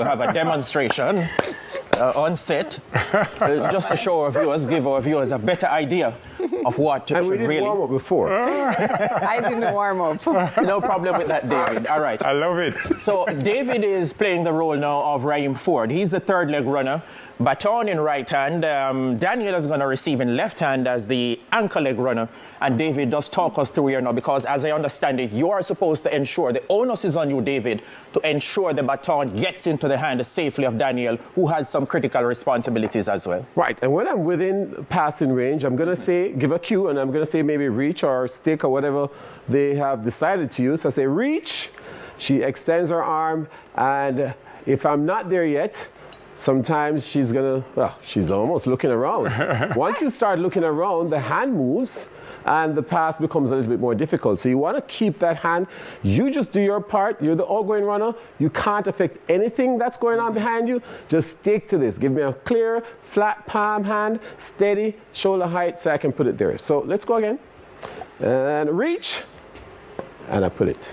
to have a demonstration on set, just to show our viewers, give our viewers a better idea of what and we didn't warm up before. I didn't warm up. No problem with that, David. All right. I love it. So David is playing the role now of Raheem Ford. He's the third leg runner. Baton in right hand. Daniel is going to receive in left hand as the anchor leg runner. And David, just talk us through here now, because as I understand it, you are supposed to ensure, the onus is on you, David, to ensure the baton gets into the hand safely of Daniel, who has some critical responsibilities as well. Right, and when I'm within passing range, I'm going to say, give a cue, and I'm going to say maybe reach or stick or whatever they have decided to use. So I say reach, she extends her arm, and if I'm not there yet, sometimes she's going to, well, she's almost looking around. Once you start looking around, the hand moves, and the pass becomes a little bit more difficult. So you want to keep that hand. You just do your part. You're the outgoing runner. You can't affect anything that's going on behind you. Just stick to this. Give me a clear, flat palm hand, steady, shoulder height, so I can put it there. So let's go again. And reach, and I put it.